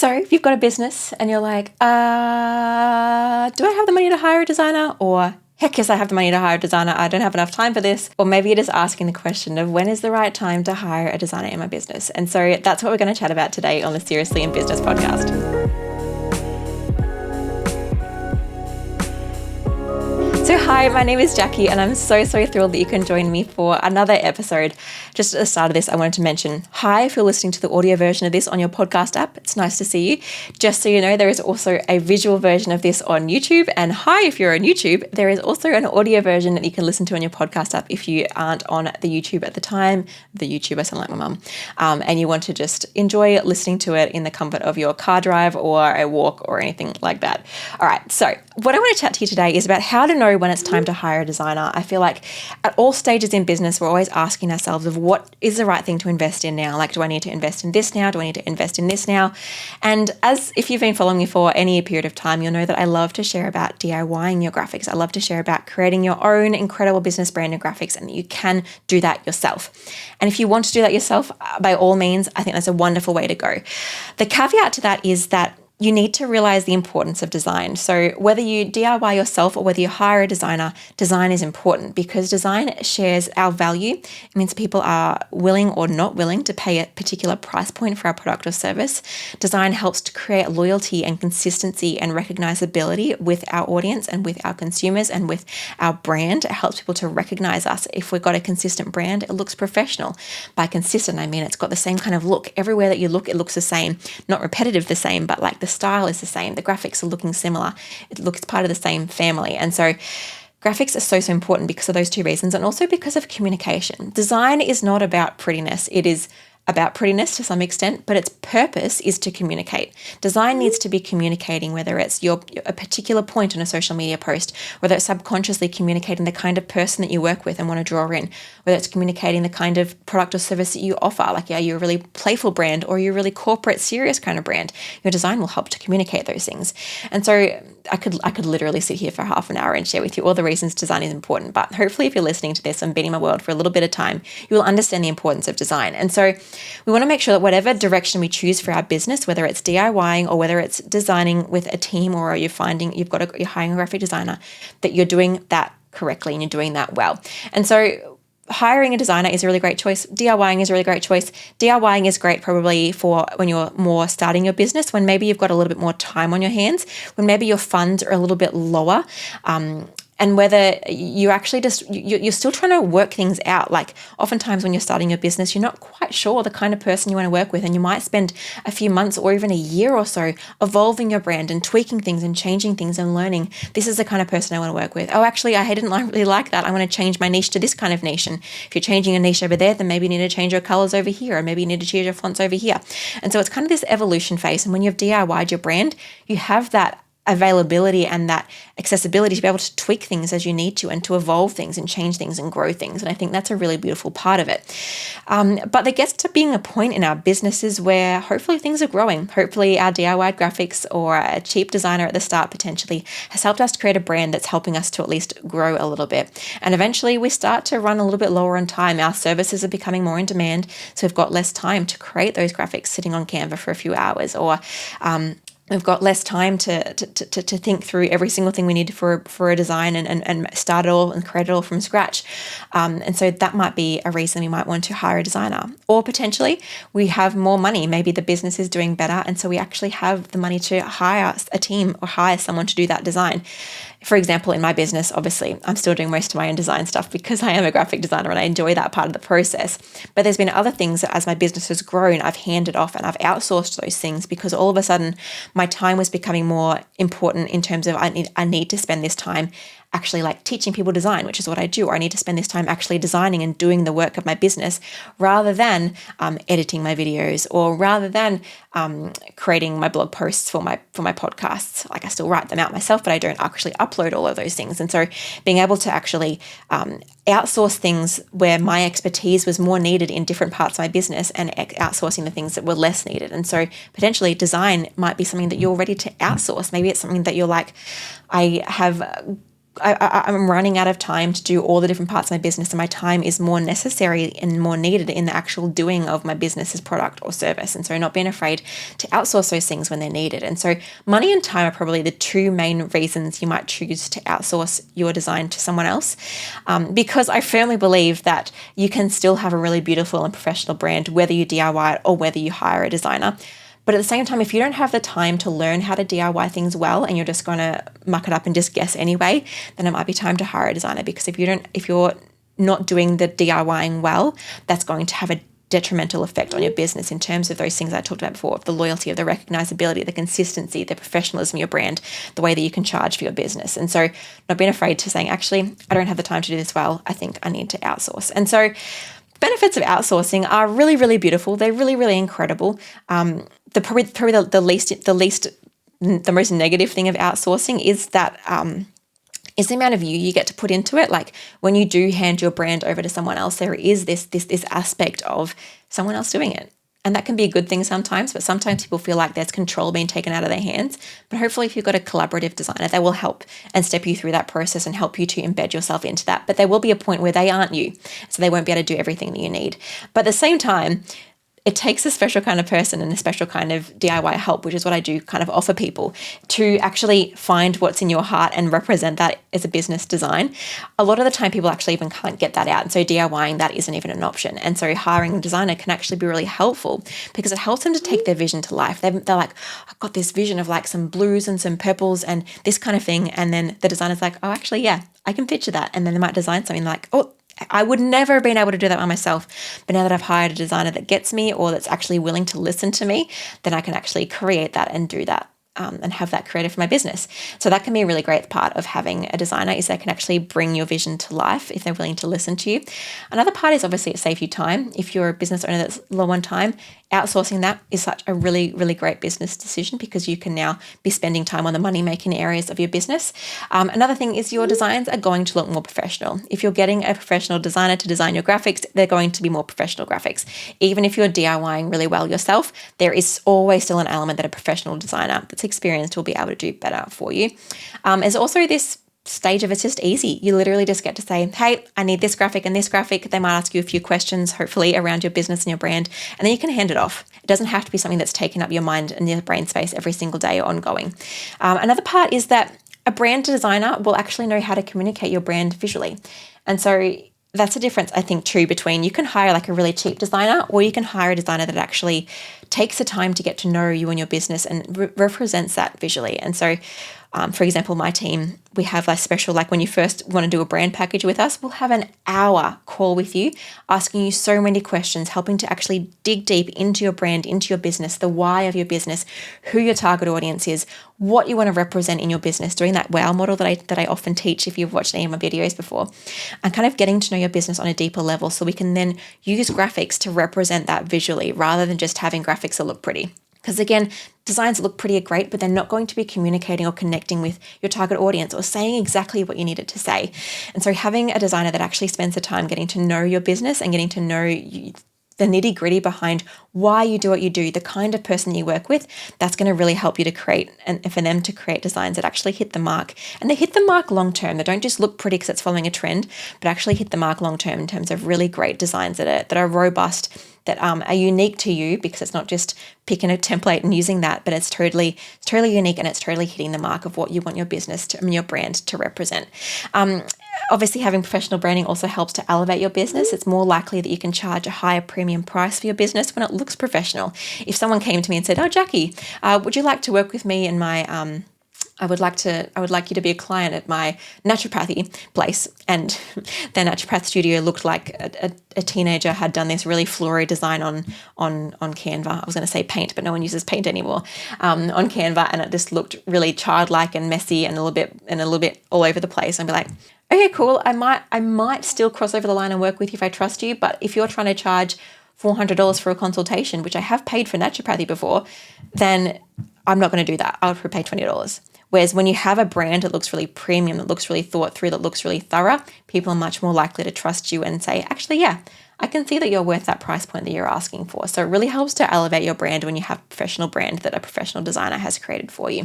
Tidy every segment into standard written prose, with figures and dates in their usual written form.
So if you've got a business and you're like, do I have the money to hire a designer? Or heck yes, I have the money to hire a designer. I don't have enough time for this. Or maybe you're just asking the question of when is the right time to hire a designer in my business? And so that's what we're going to chat about today on the Seriously in Business podcast. So hi, my name is Jacqui and I'm so thrilled that you can join me for another episode. Just at the start of this, I wanted to mention, hi, if you're listening to the audio version of this on your podcast app, it's nice to see you. Just so you know, there is also a visual version of this on YouTube. And hi, if you're on YouTube, there is also an audio version that you can listen to on your podcast app if you aren't on the YouTube at the time. The YouTube, I sound like my mum. And you want to just enjoy listening to it in the comfort of your car drive or a walk or anything like that. All right, so what I want to chat to you today is about how to know when it's time to hire a designer. I feel like at all stages in business, we're always asking ourselves of what is the right thing to invest in now? Like, do I need to invest in this now? Do I need to invest in this now? And as if you've been following me for any period of time, you'll know that I love to share about DIYing your graphics. I love to share about creating your own incredible business brand and graphics, and you can do that yourself. And if you want to do that yourself, by all means, I think that's a wonderful way to go. The caveat to that is that you need to realize the importance of design. So whether you DIY yourself or whether you hire a designer, design is important because design shares our value. It means people are willing or not willing to pay a particular price point for our product or service. Design helps to create loyalty and consistency and recognizability with our audience and with our consumers and with our brand. It helps people to recognize us. If we've got a consistent brand, it looks professional. By consistent, I mean it's got the same kind of look. Everywhere that you look, it looks the same. Not repetitive the same, but like the style is the same. The graphics are looking similar. It looks part of the same family. And so graphics are so important because of those two reasons and also because of communication. Design is not about prettiness. It is about prettiness to some extent, but its purpose is to communicate. Design needs to be communicating, whether it's a particular point on a social media post, whether it's subconsciously communicating the kind of person that you work with and want to draw in, whether it's communicating the kind of product or service that you offer, like are you a really playful brand or are you a really corporate, serious kind of brand? Your design will help to communicate those things. And so I could literally sit here for half an hour and share with you all the reasons design is important, but hopefully if you're listening to this and been in my world for a little bit of time, you will understand the importance of design. And so we want to make sure that whatever direction we choose for our business, whether it's DIYing or whether it's designing with a team or you're hiring a graphic designer, that you're doing that correctly and you're doing that well. And so hiring a designer is a really great choice. DIYing is a really great choice. DIYing is great probably for when you're more starting your business, when maybe you've got a little bit more time on your hands, when maybe your funds are a little bit lower, and whether you actually you're still trying to work things out. Like oftentimes when you're starting your business, you're not quite sure the kind of person you want to work with, and you might spend a few months or even a year or so evolving your brand and tweaking things and changing things and learning, this is the kind of person I want to work with. Oh, actually, I didn't really like that. I want to change my niche to this kind of niche. And if you're changing a niche over there, then maybe you need to change your colors over here, or maybe you need to change your fonts over here. And so it's kind of this evolution phase. And when you've DIY'd your brand, you have that availability and that accessibility to be able to tweak things as you need to and to evolve things and change things and grow things. And I think that's a really beautiful part of it. But there gets to being a point in our businesses where hopefully things are growing. Hopefully our DIY graphics or a cheap designer at the start potentially has helped us create a brand that's helping us to at least grow a little bit. And eventually we start to run a little bit lower on time. Our services are becoming more in demand, so we've got less time to create those graphics sitting on Canva for a few hours, or we've got less time to think through every single thing we need for a design and start it all and create it all from scratch. And so that might be a reason we might want to hire a designer. Or potentially we have more money. Maybe the business is doing better, and so we actually have the money to hire a team or hire someone to do that design. For example, in my business, obviously, I'm still doing most of my own design stuff because I am a graphic designer and I enjoy that part of the process. But there's been other things that as my business has grown, I've handed off and I've outsourced those things because all of a sudden my time was becoming more important in terms of I need to spend this time actually like teaching people design, which is what I do, or I need to spend this time actually designing and doing the work of my business rather than editing my videos, or rather than creating my blog posts for my podcasts. Like I still write them out myself, but I don't actually upload all of those things. And so being able to actually outsource things where my expertise was more needed in different parts of my business and outsourcing the things that were less needed. And so potentially design might be something that you're ready to outsource. Maybe it's something that you're like, I have I'm running out of time to do all the different parts of my business, and my time is more necessary and more needed in the actual doing of my business's product or service. And so not being afraid to outsource those things when they're needed. And so money and time are probably the two main reasons you might choose to outsource your design to someone else, because I firmly believe that you can still have a really beautiful and professional brand, whether you DIY it or whether you hire a designer. But at the same time, if you don't have the time to learn how to DIY things well and you're just going to muck it up and just guess anyway, then it might be time to hire a designer, because if you're not doing the DIYing well, that's going to have a detrimental effect on your business in terms of those things I talked about before, the loyalty, of the recognizability, the consistency, the professionalism of your brand, the way that you can charge for your business. And so not being afraid to saying, actually, I don't have the time to do this well. I think I need to outsource. And so benefits of outsourcing are really, really beautiful. They're really, really incredible. The most negative thing of outsourcing is that is the amount of you get to put into it. Like when you do hand your brand over to someone else, there is this aspect of someone else doing it. And that can be a good thing sometimes, but sometimes people feel like there's control being taken out of their hands. But hopefully if you've got a collaborative designer, they will help and step you through that process and help you to embed yourself into that. But there will be a point where they aren't you, so they won't be able to do everything that you need. But at the same time, it takes a special kind of person and a special kind of DIY help, which is what I do kind of offer people, to actually find what's in your heart and represent that as a business design. A lot of the time people actually even can't get that out. And so DIYing that isn't even an option. And so hiring a designer can actually be really helpful because it helps them to take their vision to life. They're like, I've got this vision of like some blues and some purples and this kind of thing. And then the designer's like, oh, actually, yeah, I can picture that. And then they might design something like, oh, I would never have been able to do that by myself. But now that I've hired a designer that gets me or that's actually willing to listen to me, then I can actually create that and do that. And have that created for my business. So that can be a really great part of having a designer, is they can actually bring your vision to life if they're willing to listen to you. Another part is obviously it saves you time. If you're a business owner that's low on time, outsourcing that is such a really, really great business decision because you can now be spending time on the money-making areas of your business. Another thing is your designs are going to look more professional. If you're getting a professional designer to design your graphics, they're going to be more professional graphics. Even if you're DIYing really well yourself, there is always still an element that a professional designer that's experienced will be able to do better for you. There's also this stage of it's just easy. You literally just get to say, hey, I need this graphic and this graphic. They might ask you a few questions, hopefully, around your business and your brand, and then you can hand it off. It doesn't have to be something that's taking up your mind and your brain space every single day or ongoing. Another part is that a brand designer will actually know how to communicate your brand visually. And so that's a difference, I think, too, between you can hire like a really cheap designer or you can hire a designer that actually takes the time to get to know you and your business and represents that visually. And so, for example, my team, we have a special, like when you first want to do a brand package with us, we'll have an hour call with you, asking you so many questions, helping to actually dig deep into your brand, into your business, the why of your business, who your target audience is, what you want to represent in your business, doing that wow model that I often teach if you've watched any of my videos before, and kind of getting to know your business on a deeper level so we can then use graphics to represent that visually rather than just having graphics that look pretty. Because again, designs look pretty are great, but they're not going to be communicating or connecting with your target audience or saying exactly what you need it to say. And so having a designer that actually spends the time getting to know your business and getting to know the nitty gritty behind why you do what you do, the kind of person you work with, that's going to really help you to create and for them to create designs that actually hit the mark. And they hit the mark long term. They don't just look pretty because it's following a trend, but actually hit the mark long term in terms of really great designs that are robust, that are unique to you, because it's not just picking a template and using that, but it's totally unique and it's totally hitting the mark of what you want your business to, your brand to represent. Obviously, having professional branding also helps to elevate your business. It's more likely that you can charge a higher premium price for your business when it looks professional. If someone came to me and said, "Oh, Jacqui, would you like to work with me in my I would like you to be a client at my naturopathy place," and their naturopath studio looked like a teenager had done this really flowery design on Canva. I was going to say paint, but no one uses paint anymore. On Canva, and it just looked really childlike and messy and a little bit all over the place. I'd be like, okay, cool. I might still cross over the line and work with you if I trust you, but if you're trying to charge $400 for a consultation, which I have paid for naturopathy before, then I'm not going to do that. I would pay $20. Whereas when you have a brand that looks really premium, that looks really thought through, that looks really thorough, people are much more likely to trust you and say, actually, yeah, I can see that you're worth that price point that you're asking for. So it really helps to elevate your brand when you have a professional brand that a professional designer has created for you.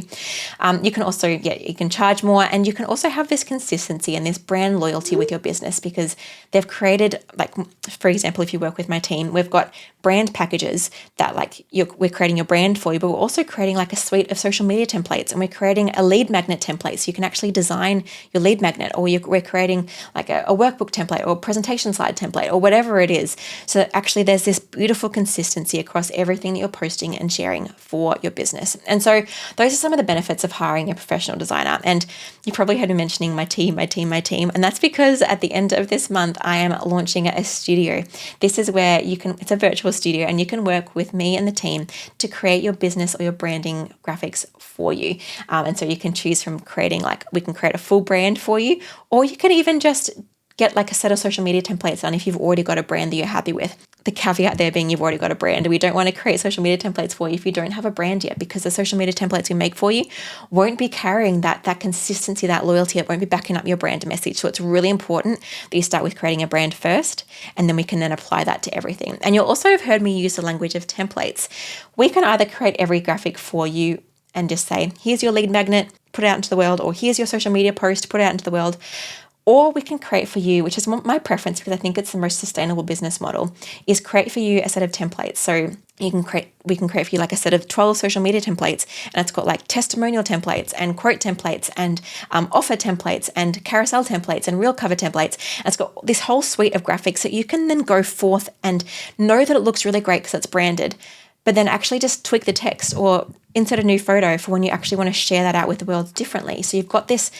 You can also, you can charge more, and you can also have this consistency and this brand loyalty with your business because they've created, like, for example, if you work with my team, we've got brand packages that we're creating your brand for you, but we're also creating like a suite of social media templates, and we're creating a lead magnet template so you can actually design your lead magnet, or we're creating like a workbook template or a presentation slide template or whatever it is. So that actually there's this beautiful consistency across everything that you're posting and sharing for your business. And so those are some of the benefits of hiring a professional designer. And you probably heard me mentioning my team. And that's because at the end of this month, I am launching a studio. This is where it's a virtual studio, and you can work with me and the team to create your business or your branding graphics for you. And so you can choose from we can create a full brand for you, or you can even just get like a set of social media templates done if you've already got a brand that you're happy with. The caveat there being you've already got a brand. We don't want to create social media templates for you if you don't have a brand yet, because the social media templates we make for you won't be carrying that consistency, that loyalty. It won't be backing up your brand message. So it's really important that you start with creating a brand first, and then we can then apply that to everything. And you'll also have heard me use the language of templates. We can either create every graphic for you and just say, here's your lead magnet, put it out into the world, or here's your social media post, put it out into the world. Or we can create for you, which is my preference because I think it's the most sustainable business model, is create for you a set of templates. So we can create for you like a set of 12 social media templates, and it's got like testimonial templates and quote templates and offer templates and carousel templates and reel cover templates. And it's got this whole suite of graphics that you can then go forth and know that it looks really great because it's branded, but then actually just tweak the text or insert a new photo for when you actually want to share that out with the world differently. So you've got this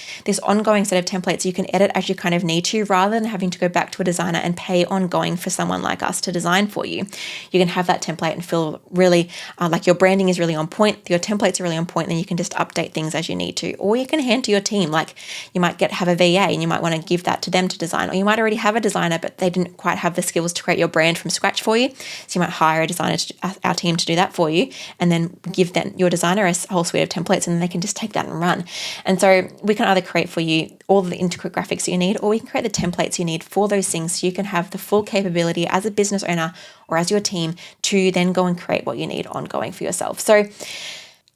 ongoing set of templates you can edit as you kind of need to, rather than having to go back to a designer and pay ongoing for someone like us to design for you. You can have that template and feel really like your branding is really on point, your templates are really on point, then you can just update things as you need to. Or you can hand to your team, like you might have a VA and you might want to give that to them to design, or you might already have a designer but they didn't quite have the skills to create your brand from scratch for you. So you might hire a designer, our team, to do that for you, and then give them your designer a whole suite of templates, and then they can just take that and run. And so we can either create for you all the intricate graphics that you need, or we can create the templates you need for those things so you can have the full capability as a business owner or as your team to then go and create what you need ongoing for yourself. So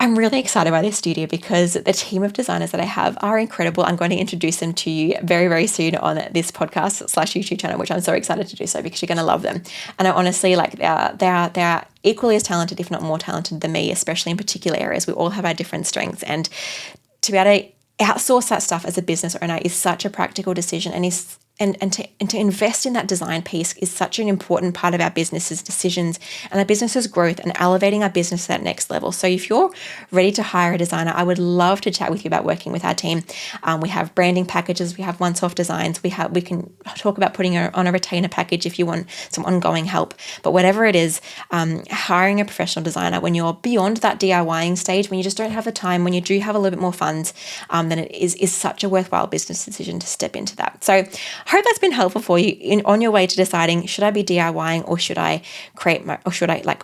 I'm really excited by this studio because the team of designers that I have are incredible. I'm going to introduce them to you very, very soon on this podcast / YouTube channel, which I'm so excited to do so because you're going to love them. And I honestly, they are equally as talented, if not more talented than me, especially in particular areas. We all have our different strengths, and to be able to outsource that stuff as a business owner is such a practical decision, and to invest in that design piece is such an important part of our business's decisions and our business's growth and elevating our business to that next level. So if you're ready to hire a designer, I would love to chat with you about working with our team. We have branding packages, we have once-off designs, we can talk about putting on a retainer package if you want some ongoing help. But whatever it is, hiring a professional designer when you're beyond that DIYing stage, when you just don't have the time, when you do have a little bit more funds, then it is such a worthwhile business decision to step into that. So I hope that's been helpful for you on your way to deciding, should I be DIYing or should I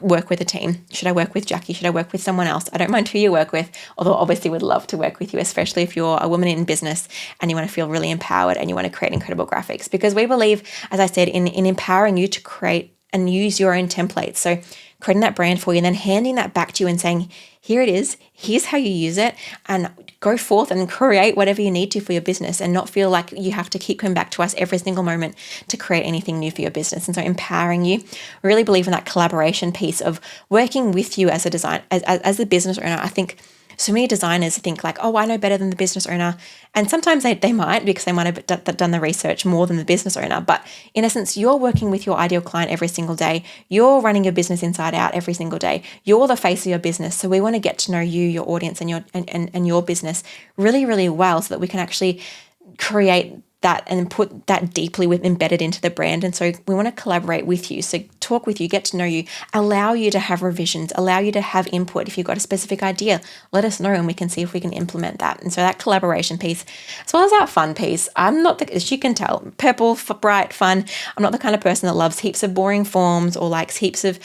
work with a team? Should I work with Jacqui? Should I work with someone else? I don't mind who you work with, although obviously would love to work with you, especially if you're a woman in business and you want to feel really empowered and you want to create incredible graphics, because we believe, as I said, in empowering you to create and use your own templates. So creating that brand for you and then handing that back to you and saying, here it is, here's how you use it, and go forth and create whatever you need to for your business, and not feel like you have to keep coming back to us every single moment to create anything new for your business. And so empowering you, really believe in that collaboration piece of working with you as a business owner. I think so many designers think like, oh, I know better than the business owner. And sometimes they might, because they might have done the research more than the business owner. But in essence, you're working with your ideal client every single day. You're running your business inside out every single day. You're the face of your business. So we want to get to know you, your audience, and your business really, really well, so that we can actually create that and put that deeply embedded into the brand. And so we want to collaborate with you. So talk with you, get to know you, allow you to have revisions, allow you to have input. If you've got a specific idea, let us know and we can see if we can implement that. And so that collaboration piece, as well as that fun piece, I'm not as you can tell, purple, bright, fun. I'm not the kind of person that loves heaps of boring forms or likes heaps of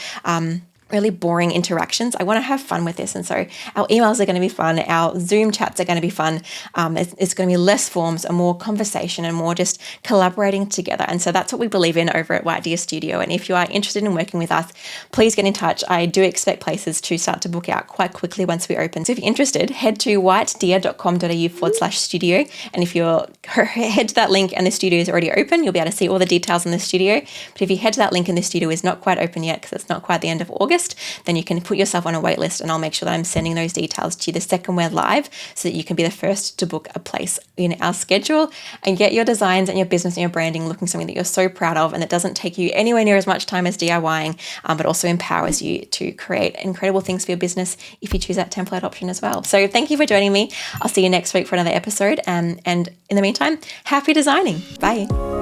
really boring interactions. I want to have fun with this. And so our emails are going to be fun. Our Zoom chats are going to be fun. It's going to be less forms and more conversation and more just collaborating together. And so that's what we believe in over at White Deer Studio. And if you are interested in working with us, please get in touch. I do expect places to start to book out quite quickly once we open. So if you're interested, head to whitedeer.com.au/studio. And if you're head to that link and the studio is already open, you'll be able to see all the details in the studio. But if you head to that link and the studio is not quite open yet because it's not quite the end of August, then you can put yourself on a wait list, and I'll make sure that I'm sending those details to you the second we're live so that you can be the first to book a place in our schedule and get your designs and your business and your branding looking something that you're so proud of and that doesn't take you anywhere near as much time as DIYing, but also empowers you to create incredible things for your business if you choose that template option as well. So thank you for joining me. I'll see you next week for another episode. And in the meantime, happy designing. Bye.